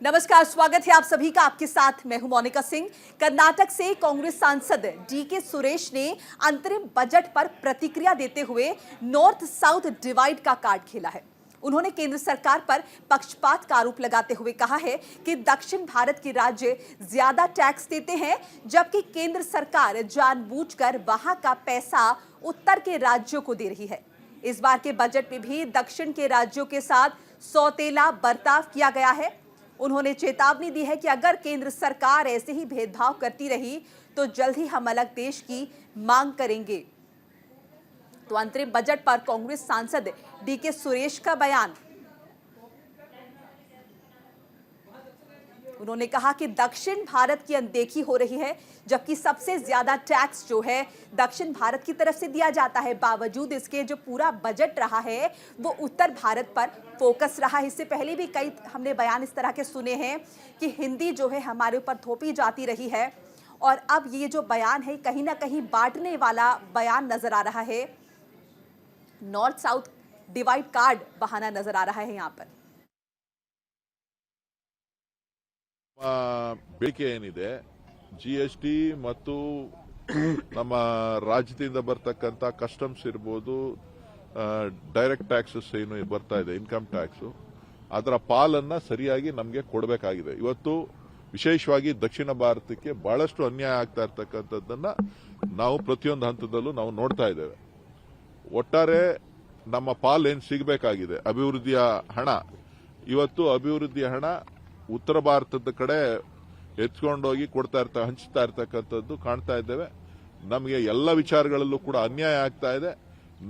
नमस्कार, स्वागत है आप सभी का। आपके साथ मैं हूं मोनिका सिंह। कर्नाटक से कांग्रेस सांसद डीके सुरेश ने अंतरिम बजट पर प्रतिक्रिया देते हुए नॉर्थ साउथ डिवाइड का कार्ड खेला है। उन्होंने केंद्र सरकार पर पक्षपात का आरोप लगाते हुए कहा है कि दक्षिण भारत के राज्य ज्यादा टैक्स देते हैं, जबकि केंद्र सरकार जानबूझकर वहां का पैसा उत्तर के राज्यों को दे रही है। इस बार के बजट में भी दक्षिण के राज्यों के साथ सौतेला बर्ताव किया गया है। उन्होंने चेतावनी दी है कि अगर केंद्र सरकार ऐसे ही भेदभाव करती रही तो जल्द ही हम अलग देश की मांग करेंगे। तो अंतरिम बजट पर कांग्रेस सांसद डीके सुरेश का बयान। उन्होंने कहा कि दक्षिण भारत की अनदेखी हो रही है, जबकि सबसे ज्यादा टैक्स जो है दक्षिण भारत की तरफ से दिया जाता है। बावजूद इसके जो पूरा बजट रहा है वो उत्तर भारत पर फोकस रहा है। इससे पहले भी कई हमने बयान इस तरह के सुने हैं कि हिंदी जो है हमारे ऊपर थोपी जाती रही है, और अब ये जो बयान है कहीं ना कहीं बांटने वाला बयान नजर आ रहा है। नॉर्थ साउथ डिवाइड कार्ड बहाना नजर आ रहा है यहाँ पर। ಬೇಡಿಕೆ ಏನಿದೆ GST ಮತ್ತು ನಮ್ಮ ರಾಜ್ಯದಿಂದ ಬರ್ತಕ್ಕಂಥ ಕಸ್ಟಮ್ಸ್ ಇರ್ಬೋದು, ಡೈರೆಕ್ಟ್ ಟ್ಯಾಕ್ಸಸ್ ಏನು ಬರ್ತಾ ಇದೆ, ಇನ್ಕಮ್ ಟ್ಯಾಕ್ಸ್, ಅದರ ಪಾಲನ್ನ ಸರಿಯಾಗಿ ನಮಗೆ ಕೊಡಬೇಕಾಗಿದೆ. ಇವತ್ತು ವಿಶೇಷವಾಗಿ ದಕ್ಷಿಣ ಭಾರತಕ್ಕೆ ಬಹಳಷ್ಟು ಅನ್ಯಾಯ ಆಗ್ತಾ ಇರ್ತಕ್ಕಂಥದ್ದನ್ನ ನಾವು ಪ್ರತಿಯೊಂದು ಹಂತದಲ್ಲೂ ನಾವು ನೋಡ್ತಾ ಇದ್ದೇವೆ. ಒಟ್ಟಾರೆ ನಮ್ಮ ಪಾಲ್ ಏನು ಸಿಗಬೇಕಾಗಿದೆ ಅಭಿವೃದ್ಧಿಯ ಹಣ, ಇವತ್ತು ಅಭಿವೃದ್ಧಿಯ ಹಣ ಉತ್ತರ ಭಾರತದ ಕಡೆ ಎತ್ಕೊಂಡೋಗಿ ಹಂಚ್ತಾ ಇರ್ತಕ್ಕಂಥದ್ದು ಕಾಣ್ತಾ ಇದ್ದೇವೆ. ನಮಗೆ ಎಲ್ಲ ವಿಚಾರಗಳಲ್ಲೂ ಕೂಡ ಅನ್ಯಾಯ ಆಗ್ತಾ ಇದೆ.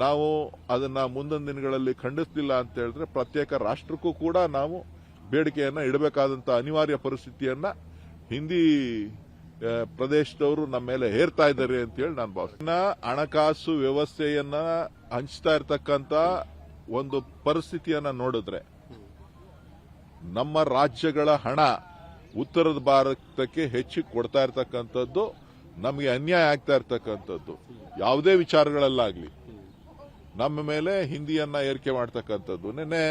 ನಾವು ಅದನ್ನ ಮುಂದಿನ ದಿನಗಳಲ್ಲಿ ಖಂಡಿಸಲಿಲ್ಲ ಅಂತ ಹೇಳಿದ್ರೆ ಪ್ರತ್ಯೇಕ ರಾಷ್ಟ್ರಕ್ಕೂ ಕೂಡ ನಾವು ಬೇಡಿಕೆಯನ್ನ ಇಡಬೇಕಾದಂತ ಅನಿವಾರ್ಯ ಪರಿಸ್ಥಿತಿಯನ್ನ ಹಿಂದಿ ಪ್ರದೇಶದವರು ನಮ್ಮ ಮೇಲೆ ಹೇರ್ತಾ ಇದ್ದಾರೆ ಅಂತ ಹೇಳಿ ನಾನು ಭಾವಿಸ್ತೀನಿ. ಹಣಕಾಸು ವ್ಯವಸ್ಥೆಯನ್ನ ಹಂಚ್ತಾ ಇರ್ತಕ್ಕಂಥ ಒಂದು ಪರಿಸ್ಥಿತಿಯನ್ನ ನೋಡಿದ್ರೆ ನಮ್ಮ ರಾಜ್ಯಗಳ ಹಣ ಉತ್ತರದ ಭಾರತಕ್ಕೆ ಹೆಚ್ಚಿಗೆ ಕೊಡ್ತಾ ಇರ್ತಕ್ಕಂಥದ್ದು ನಮಗೆ ಅನ್ಯಾಯ ಆಗ್ತಾ ಇರ್ತಕ್ಕಂಥದ್ದು. ಯಾವುದೇ ವಿಚಾರಗಳಲ್ಲಾಗ್ಲಿ ನಮ್ಮ ಮೇಲೆ ಹಿಂದಿಯನ್ನ ಏರಿಕೆ ಮಾಡ್ತಕ್ಕಂಥದ್ದು. ನಿನ್ನೆ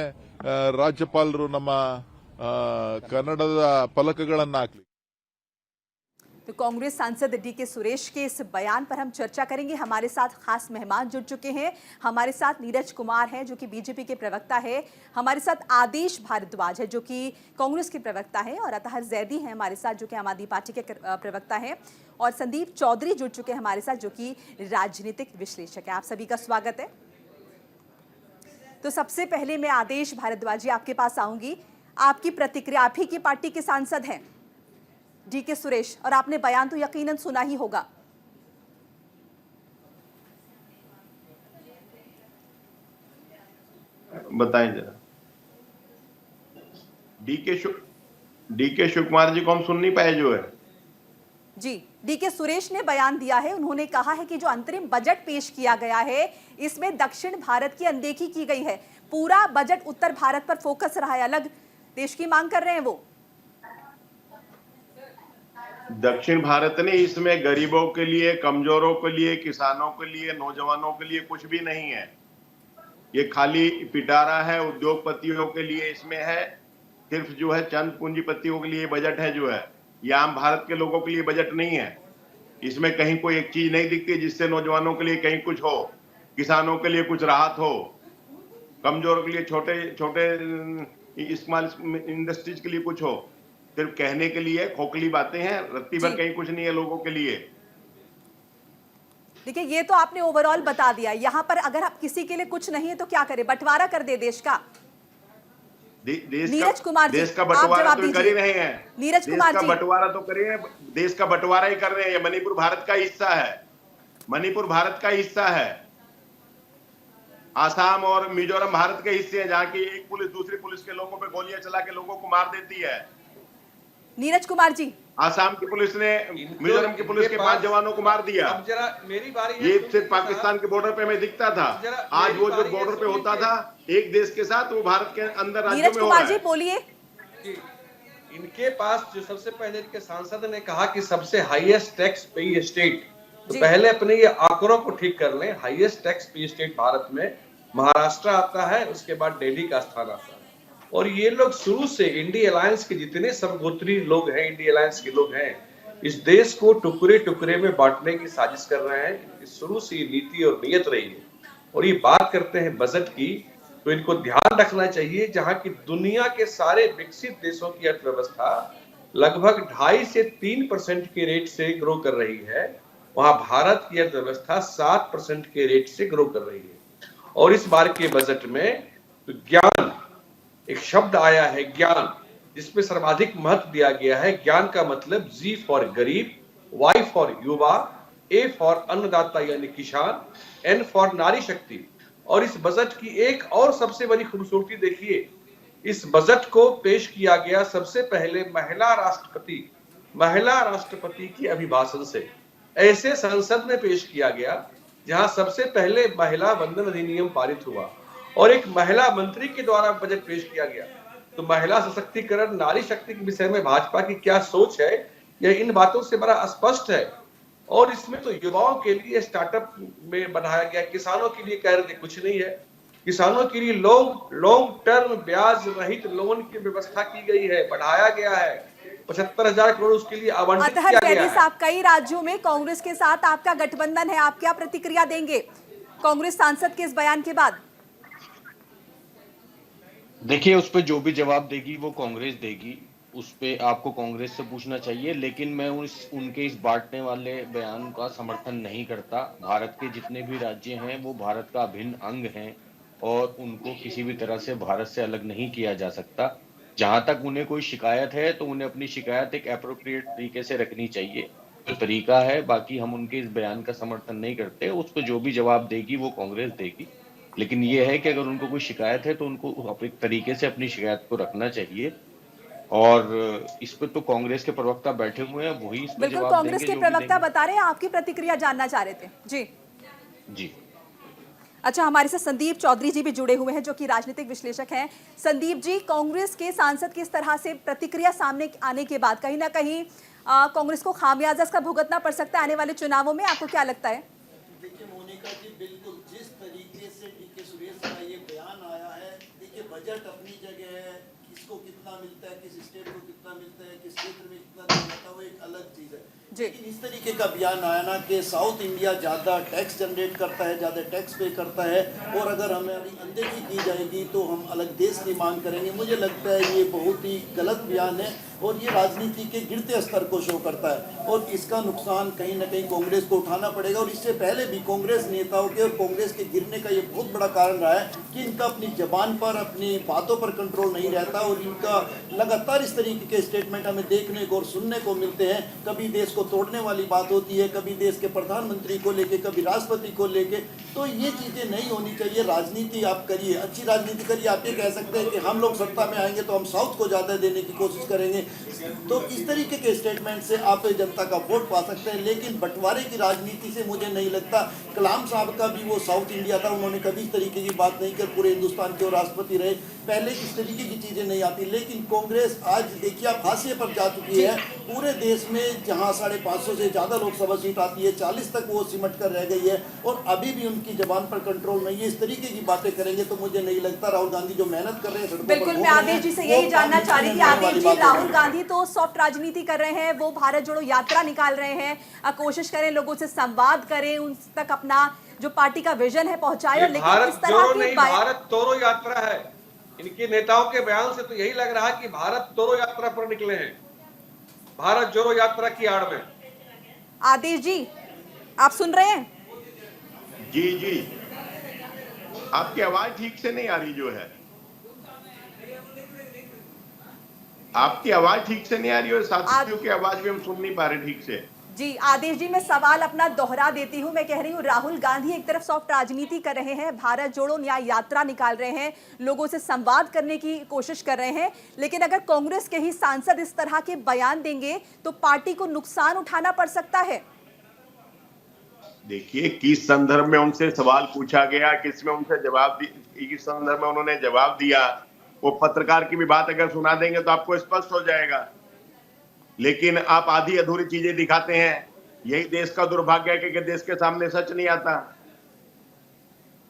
ರಾಜ್ಯಪಾಲರು ನಮ್ಮ ಕನ್ನಡದ ಫಲಕಗಳನ್ನ ಹಾಕ್ಲಿ. तो कांग्रेस सांसद डीके सुरेश के इस बयान पर हम चर्चा करेंगे। हमारे साथ खास मेहमान जुड़ चुके हैं। हमारे साथ नीरज कुमार हैं जो कि बीजेपी के प्रवक्ता है, हमारे साथ आदेश भारद्वाज है जो कि कांग्रेस के प्रवक्ता है, और अतहर जैदी हैं हमारे साथ जो कि आम आदमी पार्टी के प्रवक्ता हैं, और संदीप चौधरी जुड़ चुके हैं हमारे साथ जो कि राजनीतिक विश्लेषक है। आप सभी का स्वागत है। तो सबसे पहले मैं आदेश भारद्वाज जी आपके पास आऊंगी। आपकी प्रतिक्रिया, आप ही की पार्टी के सांसद हैं डीके सुरेश, और आपने बयान तो यकीनन सुना ही होगा। बताएं जरा। डीके शिव कुमार जी को हम सुन नहीं पाए जो है। जी, डीके सुरेश ने बयान दिया है। उन्होंने कहा है कि जो अंतरिम बजट पेश किया गया है इसमें दक्षिण भारत की अनदेखी की गई है। पूरा बजट उत्तर भारत पर फोकस रहा है, अलग देश की मांग कर रहे हैं वो। दक्षिण भारत ने इसमें गरीबों के लिए, कमजोरों के लिए, किसानों के लिए, नौजवानों के लिए कुछ भी नहीं है। ये खाली पिटारा है, उद्योगपतियों के लिए इसमें है। सिर्फ जो है चंद पूंजीपतियों के लिए बजट है जो है, ये आम भारत के लोगों के लिए बजट नहीं है। इसमें कहीं कोई एक चीज नहीं दिखती जिससे नौजवानों के लिए कहीं कुछ हो, किसानों के लिए कुछ राहत हो, कमजोरों के लिए छोटे छोटे स्मॉल इंडस्ट्रीज के लिए कुछ हो। सिर्फ कहने के लिए खोखली बातें हैं, रत्ती भर कहीं कुछ नहीं है लोगों के लिए। देखिए, ये तो आपने ओवरऑल बता दिया। यहाँ पर अगर आप किसी के लिए कुछ नहीं है तो क्या करें, बंटवारा कर दे देश का। नीरज कुमार जी, देश का बंटवारा तो कर ही रहे हैं। नीरज कुमार जी, बंटवारा तो कर रहे हैं, देश का बंटवारा ही कर रहे हैं। मणिपुर भारत का हिस्सा है, मणिपुर भारत का हिस्सा है। आसाम और मिजोरम भारत के हिस्से हैं, जहाँ की एक पुलिस दूसरी पुलिस के लोगों पे गोलियां चला के लोगों को मार देती है। नीरज कुमार जी, आसाम की पुलिस ने मिजोरम की पुलिस के 5 जवानों को मार दिया। अब जरा मेरी बारी है। ये सिर्फ पाकिस्तान के बॉर्डर पे हमें दिखता था। आज वो जो बॉर्डर पे होता था एक देश के साथ, वो भारत के अंदर राज्यों में हो रहा है। नीरज कुमार जी बोलिए। इनके पास जो सबसे पहले के सांसद ने कहा कि सबसे हाईएस्ट टैक्स पेइंग स्टेट, तो पहले अपने ये आंकड़ों को ठीक कर लें। Highest tax paying state Bharat में महाराष्ट्र आता है, उसके बाद दिल्ली का स्थान आता है, और ये लोग शुरू से इंडिया अलायंस के जितने सर्वगोत्री लोग हैं, इंडिया अलायंस के लोग हैं, इस देश को टुकड़े टुकड़े में बांटने की साजिश कर रहे हैं। इनकी शुरू से ये नीति और नीयत रही है। और ये बात करते हैं बजट की, तो इनको ध्यान रखना चाहिए, जहां की दुनिया के सारे विकसित देशों की अर्थव्यवस्था लगभग 2.5 से 3% के रेट से ग्रो कर रही है, वहां भारत की अर्थव्यवस्था 7% के रेट से ग्रो कर रही है। और इस बार के बजट में तो ज्ञान एक शब्द आया है, ज्ञान, जिसमें सर्वाधिक महत्व दिया गया है। ज्ञान का मतलब जी फॉर गरीब, वाई फॉर युवा, ए फॉर अन्नदाता यानी किसान, एन फॉर नारी शक्ति। और इस बजट की एक और सबसे बड़ी खूबसूरती देखिए, इस बजट को पेश किया गया सबसे पहले महिला राष्ट्रपति की अभिभाषण से। ऐसे संसद में पेश किया गया जहां सबसे पहले महिला वंदन अधिनियम पारित हुआ और एक महिला मंत्री के द्वारा बजट पेश किया गया। तो महिला सशक्तिकरण, नारी शक्ति के विषय में भाजपा की क्या सोच है, यह इन बातों से बड़ा स्पष्ट है। और इसमें तो युवाओं के लिए स्टार्टअप में बढ़ाया गया, किसानों के लिए कह रहे थे कुछ नहीं है, किसानों के लिए लॉन्ग टर्म ब्याज रहित लोन की व्यवस्था की गई है, बढ़ाया गया है, 75,000 करोड़ उसके लिए आवंटित किया गया है। साहब, कई राज्यों में कांग्रेस के साथ आपका गठबंधन है, आप क्या प्रतिक्रिया देंगे कांग्रेस सांसद के इस बयान के बाद? देखिए, उस पर जो भी जवाब देगी वो कांग्रेस देगी, उस पे आपको कांग्रेस से पूछना चाहिए। लेकिन मैं उनके इस बांटने वाले बयान का समर्थन नहीं करता। भारत के जितने भी राज्य हैं वो भारत का अभिन्न अंग हैं और उनको किसी भी तरह से भारत से अलग नहीं किया जा सकता। जहां तक उन्हें कोई शिकायत है तो उन्हें अपनी शिकायत एक एप्रोप्रिएट तरीके से रखनी चाहिए, जो तरीका है। बाकी हम उनके इस बयान का समर्थन नहीं करते। उस पर जो भी जवाब देगी वो कांग्रेस देगी। लेकिन ये है कि अगर उनको कोई शिकायत है तो उनको अपने तरीके से अपनी शिकायत को रखना चाहिए। और इस पे तो कांग्रेस के प्रवक्ता बैठे हुए हैं, वही इस पे बिल्कुल, कांग्रेस के प्रवक्ता बता रहे हैं, आपकी प्रतिक्रिया जानना चाह रहे थे। जी। अच्छा, हमारे साथ संदीप चौधरी जी भी जुड़े हुए हैं, जो कि राजनीतिक विश्लेषक हैं। संदीप जी, कांग्रेस के सांसद की इस तरह से प्रतिक्रिया सामने आने के बाद कहीं ना कहीं कांग्रेस को खामियाजा इसका भुगतना पड़ सकता है आने वाले चुनावों में, आपको क्या लगता है? देखिए मोनिका जी, बिल्कुल जिस तरीके से डीके सुरेश का ये बयान आया है, देखिए बजट अपनी जगह है, किसको कितना मिलता है, किस स्टेट को कितना मिलता है, किस क्षेत्र में कितना नहीं मिलता, वो एक अलग चीज है। लेकिन इस तरीके का बयान आया ना कि साउथ इंडिया ज़्यादा टैक्स जनरेट करता है, ज़्यादा टैक्स पे करता है, और अगर हमारी अनदेखी की जाएगी तो हम अलग देश की मांग करेंगे। मुझे लगता है ये बहुत ही गलत बयान है और ये राजनीति के गिरते स्तर को शो करता है और इसका नुकसान कहीं ना कहीं कांग्रेस को उठाना पड़ेगा। और इससे पहले भी कांग्रेस नेताओं के और कांग्रेस के गिरने का ये बहुत बड़ा कारण रहा है कि इनका अपनी जबान पर, अपनी बातों पर कंट्रोल नहीं रहता और इनका लगातार इस तरीके के स्टेटमेंट हमें देखने को और सुनने को मिलते हैं। कभी देश को तोड़ने वाली बात होती है, कभी देश के प्रधानमंत्री को लेके, कभी राष्ट्रपति को लेके। तो ये चीज़ें नहीं होनी चाहिए। राजनीति आप करिए, अच्छी राजनीति करिए। आप ये कह सकते हैं कि हम लोग सत्ता में आएंगे तो हम साउथ को ज़्यादा देने की कोशिश करेंगे, तो इस तरीके के स्टेटमेंट से आप जनता का वोट पा सकते हैं। लेकिन बंटवारे की राजनीति से मुझे नहीं लगता। कलाम साहब का भी वो साउथ इंडिया था, उन्होंने कभी इस तरीके की बात नहीं की, पूरे हिंदुस्तान के राष्ट्रपति रहे, पहले इस तरीके की चीज़ें नहीं आती। लेकिन कांग्रेस आज देखिए आप हाशिए पर जा चुकी है। पूरे देश में जहां 550 से ज़्यादा लोकसभा सीट आती है, 40 तक वो सिमट कर रह गई है और अभी भी उनकी जबान पर कंट्रोल नहीं है। इस तरीके की बातें करेंगे तो मुझे नहीं लगता राहुल गांधी जो मेहनत कर रहे हैं। बिल्कुल, मैं आदेश जी से यही जानना चाह रही थी। आदेश जी, राहुल गांधी तो सॉफ्ट राजनीति कर रहे हैं, वो भारत जोड़ो यात्रा निकाल रहे हैं, कोशिश करें लोगों से संवाद करें, उन तक अपना जो पार्टी का विजन है पहुंचाए। लेकिन भारत इस तरह की भारत तोड़ो यात्रा है। इनके नेताओं के बयान से तो यही लग रहा है कि भारत तोड़ो यात्रा पर निकले हैं, भारत जोड़ो यात्रा की आड़ में। आदेश जी, आप सुन रहे हैं? जी, आपकी आवाज ठीक से नहीं आ रही, जो है आपकी आवाज ठीक से नहीं आ रही और साथियों की आवाज भी हम सुन नहीं पा रहे ठीक से। जी आदेश जी, मैं सवाल अपना दोहरा देती हूं। मैं कह रही हूं राहुल गांधी एक तरफ सॉफ्ट राजनीति कर रहे हैं, भारत जोड़ो न्याय यात्रा निकाल रहे हैं, लोगों से संवाद करने की कोशिश कर रहे हैं, लेकिन अगर कांग्रेस के ही सांसद इस तरह के बयान देंगे तो पार्टी को नुकसान उठाना पड़ सकता है। देखिए किस संदर्भ में उनसे सवाल पूछा गया, किसमें उनसे जवाब किस संदर्भ में उन्होंने जवाब दिया, वो पत्रकार की भी बात अगर सुना देंगे तो आपको स्पष्ट हो जाएगा। लेकिन आप आधी अधूरी चीजें दिखाते हैं। यही देश का दुर्भाग्य है कि देश के सामने सच नहीं आता।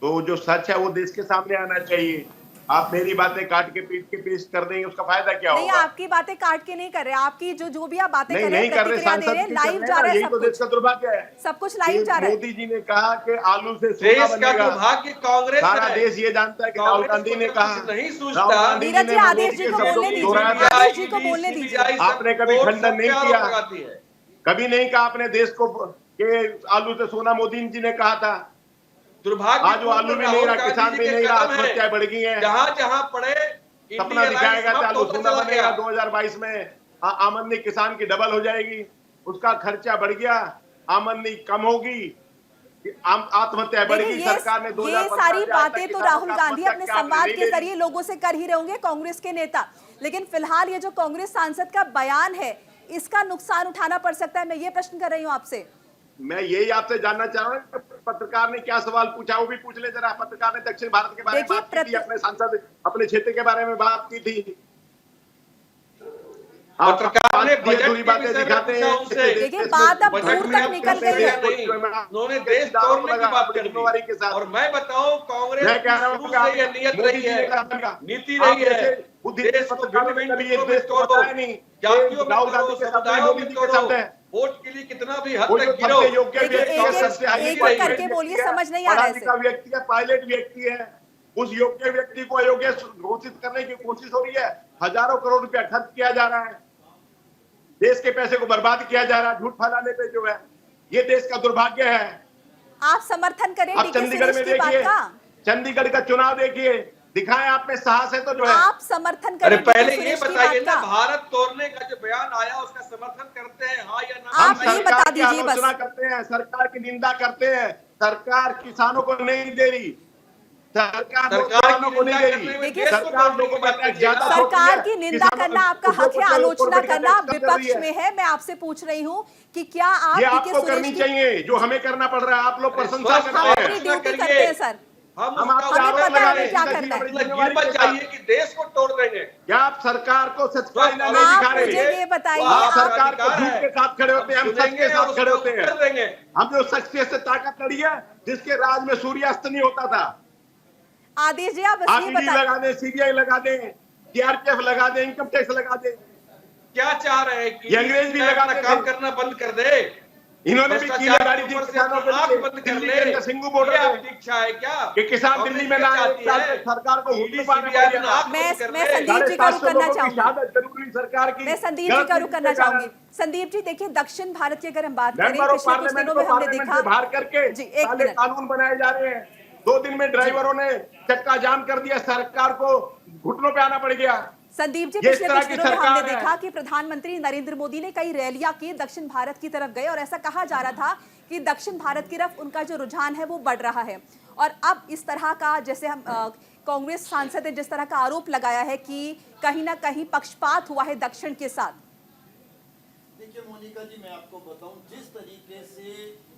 तो जो सच है वो देश के सामने आना चाहिए। आप मेरी बातें काट के पीट के पेश कर देंगे, उसका फायदा क्या नहीं, होगा? आपकी बातें काट के नहीं कर रहे, आपकी जो भी आप बातें कर रहे नहीं हैं, कर रहे, प्रतिक्रिया दे रहे हैं, सांसद लाइव जा रहा है यही सब तो देश कुछ, का दुर्भाग्य है। सब कुछ लाइव जा रहा है। मोदी जी ने कहा कि आलू से सोना देश का बनेगा। दुर्भाग्य कांग्रेस सारा है। देश ये जानता है कि राहुल कांग्रेस गांधी को ने जब कहा, कुछ नहीं सूझता, राहुल गांधी नीरज जी, ने आदेश मोदी जी के को शब्दों बोलने को दीजिए। दोहराया था। आदेश जी को बोलने दीजिए। आपने कभी खंडन नहीं किया, लगाती है। कभी नहीं कहा आपने देश को कि आलू से सोना मोदी जी ने कहा था। दुर्भाग्य आज वो आलू भी नहीं रहा, किसान भी नहीं रहा, आत्महत्याएं बढ़ गई हैं। जहां जहां पड़े सपना दिखाया गया था आलू सोना बनेगा 2022 में, आमदनी किसान की डबल हो जाएगी, उसका खर्चा बढ़ गया, आमदनी कम होगी, आत्महत्याएं बढ़ गई। सरकार ने ये सारी बातें तो राहुल गांधी अपने संवाद के जरिए लोगों से कर ही रहे होंगे, कांग्रेस के नेता, लेकिन फिलहाल ये जो कांग्रेस सांसद का बयान है, इसका नुकसान उठाना पड़ सकता है। मैं ये प्रश्न कर रही हूँ आपसे। मैं यही आपसे जानना चाह रहा हूँ, पत्रकार ने क्या सवाल पूछा वो भी पूछ ले जरा। पत्रकार ने दक्षिण भारत के बारे में बात की थी, अपने सांसद अपने क्षेत्र के बारे में बात की थी। पत्रकार ने बजट बातें दिखाते हैं। देखिए, बात अब दूर तक निकल गई है। उन्होंने देश तोड़ने की बात कर दी। और मैं बताऊं, कांग्रेस की शुरू से ये नियत रही है, नीति रही है, देश को भिन्न-भिन्न तोड़ो, जातियों में तोड़ो, समुदायों में तोड़ो, वोट के लिए कितना भी हद तक गिरो। एक करके बोलिए, समझ नहीं आ रहा है। व्यक्ति है, पायलट व्यक्ति है, उस योग्य व्यक्ति को अयोग्य घोषित करने की कोशिश हो रही है। हजारों करोड़ रुपया खर्च किया जा रहा है, देश के पैसे को बर्बाद किया जा रहा है झूठ फैलाने पे। जो है ये देश का दुर्भाग्य है। आप समर्थन करें आप चंडीगढ़ में देखिए, चंडीगढ़ का चुनाव देखिए, दिखाएं आप में साहस है तो जो है आप समर्थन अरे करें। पहले ये बताइए ना, भारत तोड़ने का जो बयान आया उसका समर्थन करते हैं, हाँ या ना? आप ये बता दीजिए बस। आलोचना करते हैं, सरकार की निंदा करते हैं। सरकार किसानों को नहीं दे रही, सरकार किसानों को नहीं दे रही। सरकार लोगों को ज्यादा सरकार की निंदा करना आपका हक है, आलोचना करना विपक्ष में है। मैं आपसे पूछ रही हूँ कि क्या आप ये आपको करनी चाहिए जो हमें करना पड़ रहा है। आप लोग प्रशंसा हम अपनी ड्यूटी करते हैं सर, हम हमें पता है क्या करना है। गिरना चाहिए कि देश को तोड़ देंगे। क्या आप सरकार को सच्चाई नहीं दिखा रहे? मुझे ये बताइए, आप आप सरकार को झूठ के साथ खड़े होते हैं, हम सच के साथ खड़े होते हैं। हम जो शख्सियत से ताकत लड़ी है, जिसके राज में सूर्यास्त नहीं होता था। आदेश जी, आप आप ईडी लगा दें, सीबीआई लगा दें, सीआरपीएफ लगा दें, इनकम टैक्स लगा दें, क्या चाह रहे हैं कि अंग्रेज भी लगा काम करना बंद कर दे? इन्होंने भी कीले गाड़ी दी किसानों के लिए, बंद कर दिल्ली ले। के अंदर सिंगू बॉर्डर ये पे आपकी इच्छा है क्या कि किसान दिल्ली में ना आए? सरकार को हुक्म पाने पड़े। मैं संदीप जी का रुख करना चाहूंगी। जरूरी सरकार की, मैं संदीप जी का रुख करना चाहूंगी। संदीप जी, देखिए, दक्षिण भारत की अगर हम बात करें, मेंबर ऑफ पिछले कुछ पार्लियामेंट दिनों को में हमने पार्लियामेंट देखा से बाहर करके जी, एक साले मिनट। कानून बनाए जा रहे हैं। 2 दिन में ड्राइवरों ने चक्का जाम कर दिया, सरकार को घुटनों पे आना पड़ गया। संदीप जी, ये पिछले इस तरह कुछ की दिनों में हमने सरकार है। देखा कि प्रधानमंत्री नरेंद्र मोदी ने कई रैलियां की, दक्षिण भारत की तरफ गए और ऐसा कहा जा रहा था कि दक्षिण भारत की तरफ उनका जो रुझान है वो बढ़ रहा है। और अब इस तरह का, जैसे हम कांग्रेस सांसद ने जिस तरह का आरोप लगाया है कि कहीं ना कहीं पक्षपात हुआ है दक्षिण के साथ। देखिए मोनिका जी, मैं आपको बताऊं, जिस तरीके से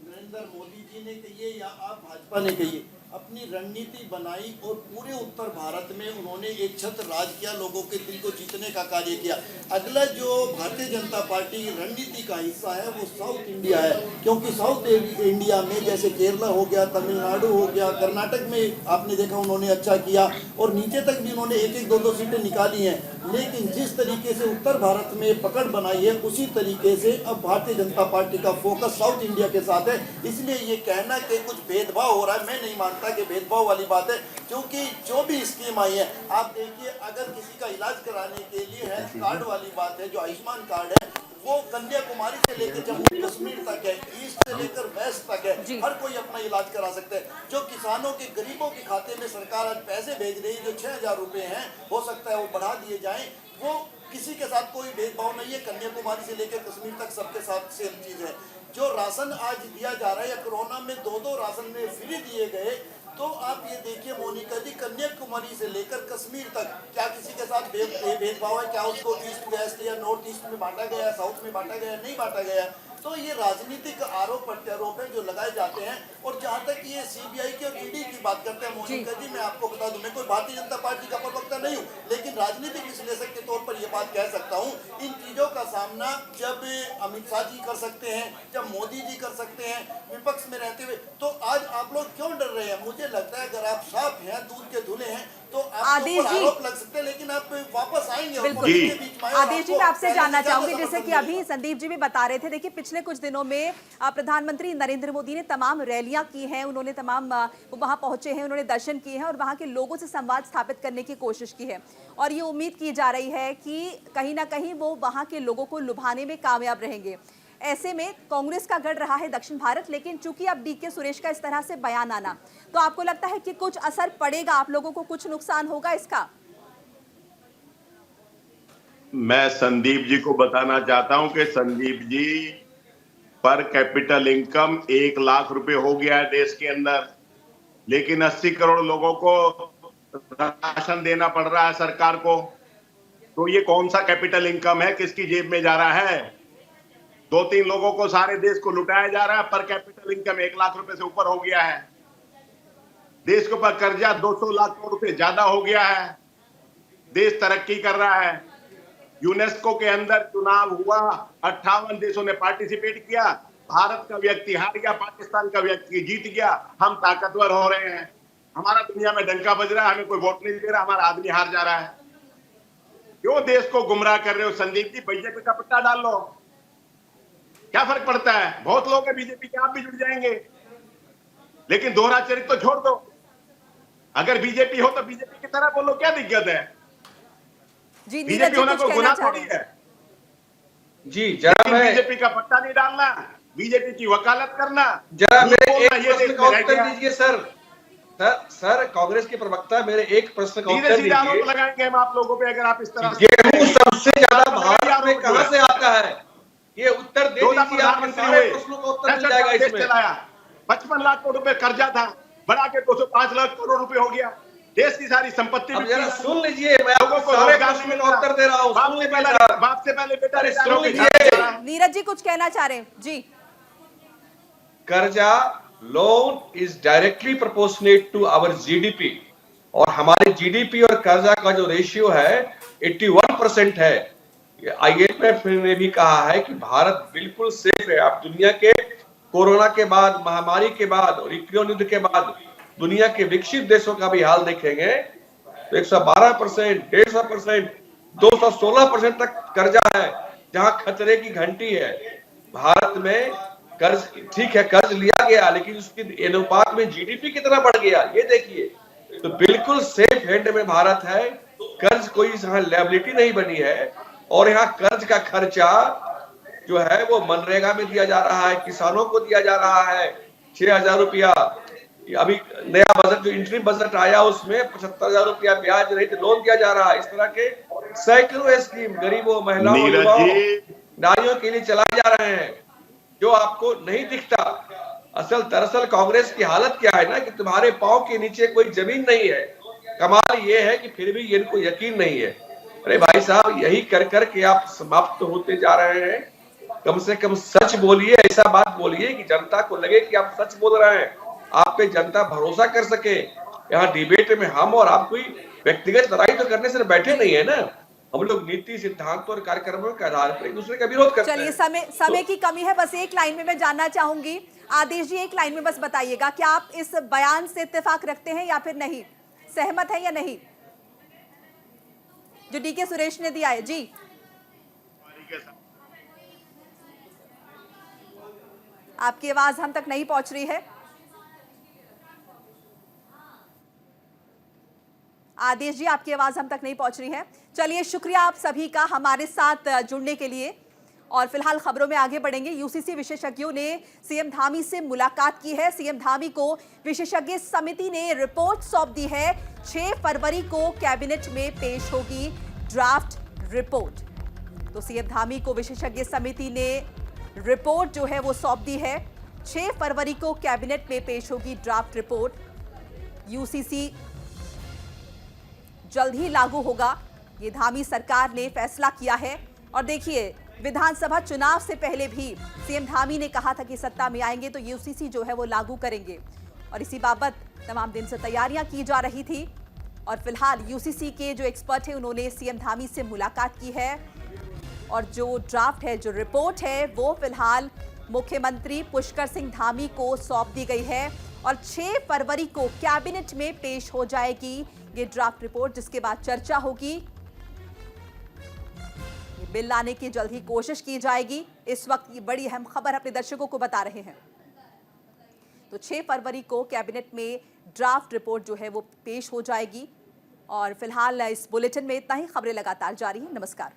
नरेंद्र मोदी जी ने कही या आप भाजपा ने कही, अपनी रणनीति बनाई और पूरे उत्तर भारत में उन्होंने एक छत्र राज किया, लोगों के दिल को जीतने का कार्य किया। अगला जो भारतीय जनता पार्टी की रणनीति का हिस्सा है वो साउथ इंडिया है, क्योंकि साउथ इंडिया में जैसे केरला हो गया, तमिलनाडु हो गया, कर्नाटक में आपने देखा उन्होंने अच्छा किया और नीचे तक भी उन्होंने 1-1, 2-2 सीटें निकाली हैं। लेकिन जिस तरीके से उत्तर भारत में पकड़ बनाई है, उसी तरीके से अब भारतीय जनता पार्टी का फोकस साउथ इंडिया के साथ है। इसलिए ये कहना कि कुछ भेदभाव हो रहा है, मैं नहीं मानता कि भेदभाव वाली बात है, क्योंकि जो भी स्कीम आई है, आप देखिए, अगर किसी का इलाज कराने के लिए हेल्थ कार्ड वाली बात है, जो आयुष्मान कार्ड है, वो कन्याकुमारी से लेकर जम्मू कश्मीर तक है, ईस्ट से लेकर वेस्ट तक है, हर कोई अपना इलाज करा सकता है। जो किसानों के, गरीबों के खाते में सरकार आज पैसे भेज रही है, जो 6,000 रुपए हैं, हो सकता है वो बढ़ा दिए जाएं। वो किसी के साथ कोई भेदभाव नहीं है, कन्याकुमारी से लेकर कश्मीर तक सबके साथ सेम चीज है। जो राशन आज दिया जा रहा है, या कोरोना में 2-2 राशन में फ्री दिए गए, तो आप ये देखिए मोनिका जी, कन्याकुमारी से लेकर कश्मीर तक क्या किसी के साथ भेदभाव है? क्या उसको ईस्ट वेस्ट या नॉर्थ ईस्ट में बांटा गया, साउथ में बांटा गया, नहीं बांटा गया? तो ये राजनीतिक आरोप प्रत्यारोप है जो लगाए जाते हैं। और जहां तक ये सीबीआई की और ईडी की बात करते हैं मोनिका जी, मैं आपको बता दूं, मैं कोई भारतीय जनता पार्टी का प्रवक्ता नहीं हूं, लेकिन राजनीतिक विश्लेषक के तौर पर यह बात कह सकता हूं, इन चीजों का सामना सामना जब अमित शाह जी कर सकते हैं, जब मोदी जी कर सकते हैं विपक्ष में रहते हुए, तो आज आप लोग क्यों डर रहे हैं? मुझे लगता है अगर आप साफ हैं, दूध के धुले हैं, तो आपके ऊपर आरोप लग सकते हैं, लेकिन आप वापस आएंगे। बिल्कुल आदेश जी, मैं आपसे जानना चाहूंगी, जैसे कि अभी संदीप जी भी बता रहे थे, देखिए पिछले कुछ दिनों में प्रधानमंत्री नरेंद्र मोदी ने तमाम रैलियां की हैं, उन्होंने तमाम वहां पहुंचे हैं, उन्होंने दर्शन किए हैं और वहां के लोगों से संवाद स्थापित करने की कोशिश की है और ये उम्मीद की जा रही है कि कहीं ना कहीं वो वहां के लोगों को लुभाने में कामयाब रहेंगे। ऐसे में कांग्रेस का गढ़ रहा है दक्षिण भारत, लेकिन चूंकि अब डीके सुरेश का इस तरह से बयान आना, तो आपको लगता है कि कुछ असर पड़ेगा, आप लोगों को कुछ नुकसान होगा इसका? मैं संदीप जी को बताना चाहता हूं कि संदीप जी, पर कैपिटल इनकम 1 लाख रुपए हो गया है देश के अंदर, लेकिन 80 करोड़ लोगों को राशन देना पड़ रहा है सरकार को। तो ये कौन सा कैपिटल इनकम है? किसकी जेब में जा रहा है? 2-3 लोगों को सारे देश को लुटाया जा रहा है। पर कैपिटल इनकम 1 लाख रुपए से ऊपर हो गया है। देश के ऊपर कर्जा 200 लाख करोड़ रुपए ज्यादा हो गया है। देश तरक्की कर रहा है। यूनेस्को के अंदर चुनाव हुआ, 58 देशों ने पार्टिसिपेट किया, भारत का व्यक्ति हार गया, पाकिस्तान का व्यक्ति जीत गया। हम ताकतवर हो रहे हैं, हमारा दुनिया में डंका बज रहा है, हमें कोई वोट नहीं दे रहा, हमारा आदमी हार जा रहा है। क्यों देश को गुमराह कर रहे हो संदीप जी? बीजेपी का पट्टा डाल लो, क्या फर्क पड़ता है? बहुत लोग हैं बीजेपी के, आप भी जुड़ जाएंगे, लेकिन दोहरा चरित्र तो छोड़ दो। अगर बीजेपी हो तो बीजेपी की तरह बोलो, क्या दिक्कत है? जी, बीजेपी होना कोई गुनाह थोड़ी है। जी जरा मैं बीजेपी का पट्टा नहीं डालना, बीजेपी की वकालत करना। जरा मेरे एक ये प्रश्न देश का में रह उत्तर गया। दीजिए सर कांग्रेस के प्रवक्ता, मेरे एक प्रश्न का सीधे उत्तर सीधे आरोप दीजिए। लगाएंगे हम आप लोगों पे अगर आप इस तरह गेहूं सबसे ज्यादा भारत में कहां से आता है? ये उत्तर दे दीजिए, आपके प्रधानमंत्री सारे हुए, प्रश्नों का उत्तर मिल जाएगा इसमें। चलाया, 55 लाख करोड़ रुपए कर्जा था, बढ़ा के 205 लाख करोड़ रुपए हो गया। देश की सारी संपत्ति अब भी जरा सुन लीजिए, मैं लोगों आपको को सारे रोजगार प्रश्नों नहीं का मिल रहा। उत्तर दे रहा हूँ, बाप सुन से लीजिए पहले सर। बाप से पहले बेटा अरे रिटायर हो सुन के लीजिए। जा रहा है। नीरज जी कुछ कहना चाह रहे हैं जी? कर्जा loan is directly proportionate to our GDP, और हमारे जीडीपी और कर्जा का जो रेशियो है 81% है। IMF ने भी कहा है कि भारत बिल्कुल सेफ है। आप दुनिया के कोरोना के बाद, महामारी के बाद और यूक्रेन युद्ध के बाद दुनिया के विकसित देशों का भी हाल देखेंगे तो 112%, 150%, 216% तक कर्जा है, जहां खतरे की घंटी है। भारत में कर्ज ठीक है, कर्ज लिया गया, लेकिन उसके अनुपात में जीडीपी कितना बढ़ गया ये देखिए। तो बिल्कुल सेफ हैंड में भारत है। कर्ज कोई यहाँ लायबिलिटी नहीं बनी है, और यहाँ कर्ज का खर्चा जो है वो मनरेगा में दिया जा रहा है, किसानों को दिया जा रहा है 6,000 रुपया। अभी नया बजट जो इंटरिम बजट आया उसमें 75,000 रुपया ब्याज रहित लोन दिया जा रहा है। इस तरह के सैकड़ों स्कीम गरीबों, महिलाओं, युवाओं, नारियों के लिए चलाए जा रहे हैं, जो आपको नहीं दिखता। दरअसल कांग्रेस की हालत क्या है ना, कि तुम्हारे पांव के नीचे कोई जमीन नहीं है। कमाल ये है कि फिर भी इनको यकीन नहीं है। अरे भाई साहब, यही कर कर के आप समाप्त होते जा रहे हैं। कम से कम सच बोलिए, ऐसा बात बोलिए कि जनता को लगे कि आप सच बोल रहे हैं, आप पे जनता भरोसा कर सके। यहाँ डिबेट में हम और आप कोई व्यक्तिगत लड़ाई तो करने से बैठे नहीं है ना, हम लोग नीति, सिद्धांतों और कार्यक्रमों के आधार पर एक दूसरे का विरोध करते हैं। चलिए, समय की कमी है, बस एक लाइन में मैं जानना चाहूंगी, आदेश जी एक लाइन में बस बताइएगा, क्या आप इस बयान से इत्तेफाक रखते हैं या फिर नहीं, सहमत है या नहीं, जो डीके सुरेश ने दिया है? जी आपकी आवाज हम तक नहीं पहुंच रही है। आदेश जी, आपकी आवाज हम तक नहीं पहुंच रही है। चलिए, शुक्रिया आप सभी का हमारे साथ जुड़ने के लिए, और फिलहाल खबरों में आगे बढ़ेंगे। यूसीसी विशेषज्ञों ने सीएम धामी से मुलाकात की है। सीएम धामी को विशेषज्ञ समिति ने रिपोर्ट सौंप दी है। 6 फरवरी को कैबिनेट में पेश होगी ड्राफ्ट रिपोर्ट। तो सीएम धामी को विशेषज्ञ समिति ने रिपोर्ट जो है वो सौंप दी है। 6 फरवरी को कैबिनेट में पेश होगी ड्राफ्ट रिपोर्ट। यूसीसी जल्द ही लागू होगा, ये धामी सरकार ने फैसला किया है। और देखिए, विधानसभा चुनाव से पहले भी सीएम धामी ने कहा था कि सत्ता में आएंगे तो यूसीसी जो है वो लागू करेंगे, और इसी बाबत तमाम दिन से तैयारियां की जा रही थी। और फिलहाल यूसीसी के जो एक्सपर्ट हैं उन्होंने सीएम धामी से मुलाकात की है। और जो ड्राफ्ट है, जो रिपोर्ट है, वो फिलहाल मुख्यमंत्री पुष्कर सिंह धामी को सौंप दी गई है और 6 फरवरी को कैबिनेट में पेश हो जाएगी ये ड्राफ्ट रिपोर्ट, जिसके बाद चर्चा होगी। ये बिल लाने की जल्द ही कोशिश की जाएगी। इस वक्त ये बड़ी अहम खबर अपने दर्शकों को बता रहे हैं। तो 6 फरवरी को कैबिनेट में ड्राफ्ट रिपोर्ट जो है वो पेश हो जाएगी। और फिलहाल इस बुलेटिन में इतना ही। खबरें लगातार जारी हैं। नमस्कार।